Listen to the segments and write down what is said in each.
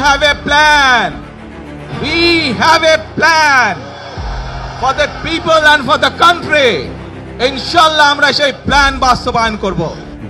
have a plan. We have a plan for the people and for the country. ইনশাআল্লাহ আমরা সেই plan বাস্তবায়ন করব।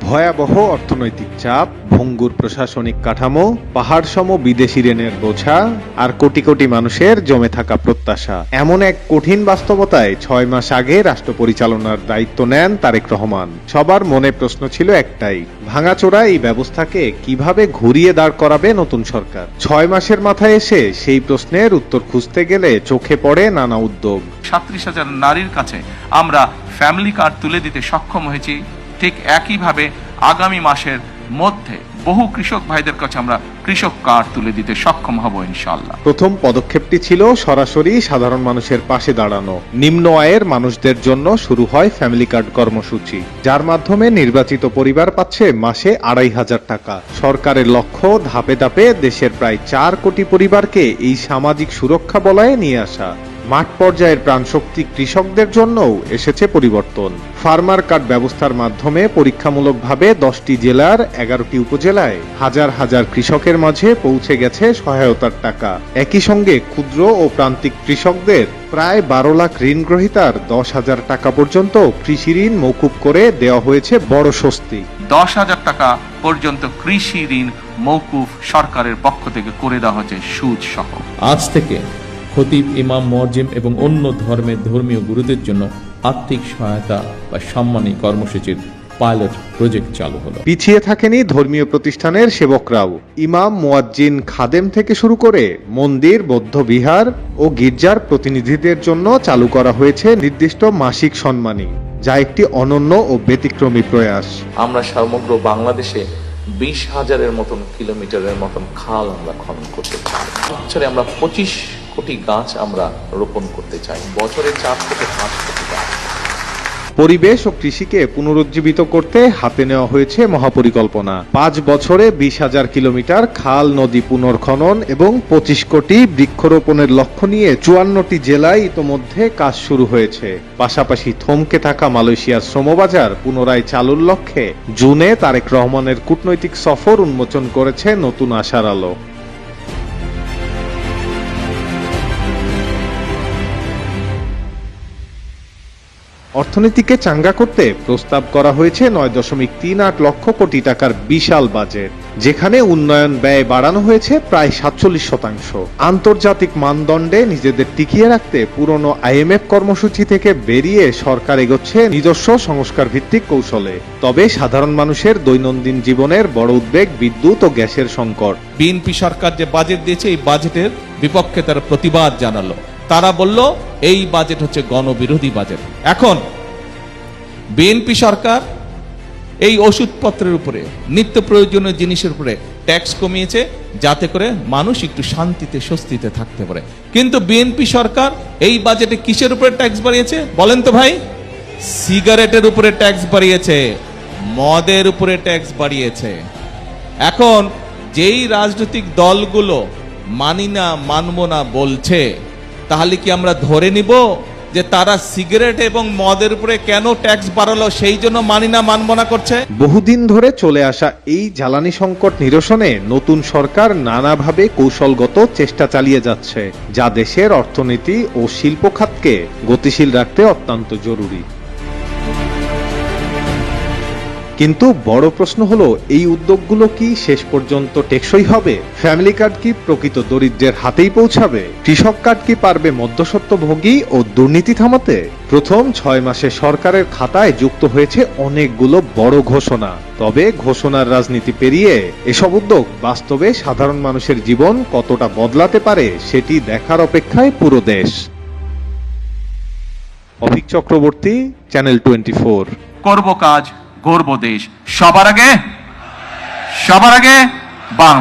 ভয়াবহ অর্থনৈতিক চাপ, ভঙ্গুর প্রশাসনিক কাঠামো, পাহাড়সম বিদেশি ঋণের বোঝা আর কোটি কোটি মানুষের জমে থাকা প্রত্যাশা, এমন এক কঠিন বাস্তবতায় 6 মাস আগে রাষ্ট্র পরিচালনার দায়িত্ব নেন তারেক রহমান। সবার মনে প্রশ্ন ছিল একটাই, ভাঙাচোরা এই ব্যবস্থাকে কিভাবে ঘুরিয়ে দাঁড় করাবে নতুন সরকার। 6 মাসের মাথায় এসে সেই প্রশ্নের উত্তর খুঁজতে গেলে চোখে পড়ে নানা উদ্যোগ। 37,000 নারীর কাছে আমরা ফ্যামিলি কার্ড তুলে দিতে সক্ষম হয়েছি। ঠিক একইভাবে আগামী মাসের মধ্যে বহু কৃষক ভাইদের কাছে আমরা কৃষক কার্ড তুলে দিতে সক্ষম হব ইনশাআল্লাহ। প্রথম পদক্ষেপটি ছিল সরাসরি সাধারণ মানুষের পাশে দাঁড়ানো। নিম্ন আয়ের মানুষদের জন্য শুরু হয় ফ্যামিলি কার্ড কর্মসূচি, যার মাধ্যমে নির্বাচিত পরিবার পাচ্ছে মাসে 2,500 টাকা। সরকারের লক্ষ্য ধাপে ধাপে দেশের প্রায় 4 কোটি পরিবারকে এই সামাজিক সুরক্ষা বলয়ে নিয়ে আসা। মাঠ পর্যায়ের প্রাণশক্তি কৃষকদের জন্যও এসেছে পরিবর্তন। ফার্মার কার্ড ব্যবস্থার মাধ্যমে পরীক্ষামূলকভাবে 10টি জেলার 11টি উপজেলায় হাজার হাজার কৃষকের মাঝে পৌঁছে গেছে সহায়তার টাকা। একই সঙ্গে ক্ষুদ্র ও প্রান্তিক কৃষকদের প্রায় 12 লাখ ঋণ গ্রহীতার 10,000 টাকা পর্যন্ত কৃষি ঋণ মওকুফ করে দেওয়া হয়েছে বড় স্বস্তি। 10,000 টাকা পর্যন্ত কৃষি ঋণ মওকুফ সরকারের পক্ষ থেকে করে দেওয়া হচ্ছে সুদ সহ। আজ থেকে খতিব, ইমাম, মুয়াজ্জিম এবং অন্য ধর্মের ধর্মীয় গুরুদের জন্য আর্থিক সহায়তা বা সম্মানী কর্মসূচির পাইলট প্রজেক্ট চালু হলো। পিছিয়ে থাকেনি ধর্মীয় প্রতিষ্ঠানের সেবকরাও। ইমাম, মুয়াজ্জিন, খাদেম থেকে শুরু করে মন্দির, বৌদ্ধ বিহার ও গির্জার প্রতিনিধিদের জন্য চালু করা হয়েছে নির্দিষ্ট মাসিক সম্মানী, যা একটি অনন্য ও ব্যতিক্রমী প্রয়াস। আমরা সমগ্র বাংলাদেশে 20,000-এর মতন কিলোমিটারের মতন খাল আমরা খনন করতে চাই। বছরে আমরা 25 কোটি গাছ আমরা রোপণ করতে চাই, বছরে 4 থেকে 5 কোটি গাছ। পরিবেশ ও কৃষিকে পুনরুজ্জীবিত করতে হাতে নেওয়া হয়েছে মহাপরিকল্পনা। 5 বছরে 20,000 কিলোমিটার খাল নদী পুনর্খনন এবং 25 কোটি বৃক্ষরোপণের লক্ষ্য নিয়ে 54টি জেলায় ইতোমধ্যে কাজ শুরু হয়েছে। পাশাপাশি থমকে থাকা মালয়েশিয়ার শ্রমবাজার পুনরায় চালুর লক্ষ্যে জুনে তারেক রহমানের কূটনৈতিক সফর উন্মোচন করেছে নতুন আশার আলো। অর্থনীতিকে চাঙ্গা করতে প্রস্তাব করা হয়েছে 9.38 লক্ষ কোটি টাকার বিশাল বাজেট, যেখানে উন্নয়ন ব্যয় বাড়ানো হয়েছে প্রায় 47%। আন্তর্জাতিক মানদণ্ডে নিজেদের টিকিয়ে রাখতে পুরনো IMF কর্মসূচি থেকে বেরিয়ে সরকার এগোচ্ছে নিজস্ব সংস্কার ভিত্তিক কৌশলে। তবে সাধারণ মানুষের দৈনন্দিন জীবনের বড় উদ্বেগ বিদ্যুৎ ও গ্যাসের সংকট। বিএনপি সরকার যে বাজেট দিয়েছে, এই বাজেটের বিপক্ষে তারা প্রতিবাদ জানালো। তারা বলল এই বাজেট হচ্ছে গণবিরোধী বাজেট। এখন বিএনপি সরকার এই ওষুধপত্রের উপরে, নিত্য প্রয়োজনীয় জিনিসের উপরে ট্যাক্স কমিয়েছে, যাতে করে মানুষ একটু শান্তিতে স্বস্তিতে থাকতে পারে। কিন্তু বিএনপি সরকার এই বাজেটে কিসের উপরে ট্যাক্স বাড়িয়েছে বলেন তো ভাই? সিগারেটের উপরে ট্যাক্স বাড়িয়েছে, মদের উপরে ট্যাক্স বাড়িয়েছে। এখন যেই রাজনৈতিক দলগুলো মানি না, মানবো না বলছে, তাহলে কি আমরা ধরে নিব যে তারা সিগারেট এবং মদের উপরে কেন ট্যাক্স বাড়ালো সেই জন্য মানি না, মানব না করছে? বহুদিন ধরে চলে আসা এই জ্বালানি সংকট নিরসনে নতুন সরকার নানাভাবে কৌশলগত চেষ্টা চালিয়ে যাচ্ছে, যা দেশের অর্থনীতি ও শিল্প খাতকে গতিশীল রাখতে অত্যন্ত জরুরি। কিন্তু বড় প্রশ্ন হলো, এই উদ্যোগগুলো কি শেষ পর্যন্ত টেকসই হবে? ফ্যামিলি কার্ড কি প্রকৃত দরিদ্রের হাতেই পৌঁছাবে? কৃষক কার্ড কি পারবে মধ্যস্বত্বভোগী ও দুর্নীতি থামাতে? প্রথম 6 মাসে সরকারের খাতায় যুক্ত হয়েছে অনেকগুলো বড় ঘোষণা। তবে ঘোষণার রাজনীতি পেরিয়ে এসব উদ্যোগ বাস্তবে সাধারণ মানুষের জীবন কতটা বদলাতে পারে সেটি দেখার অপেক্ষায় পুরো দেশ। অভিক চক্রবর্তী, চ্যানেল 24। করব কাজ, গর্ব দেশ, সবার আগে বাংলা।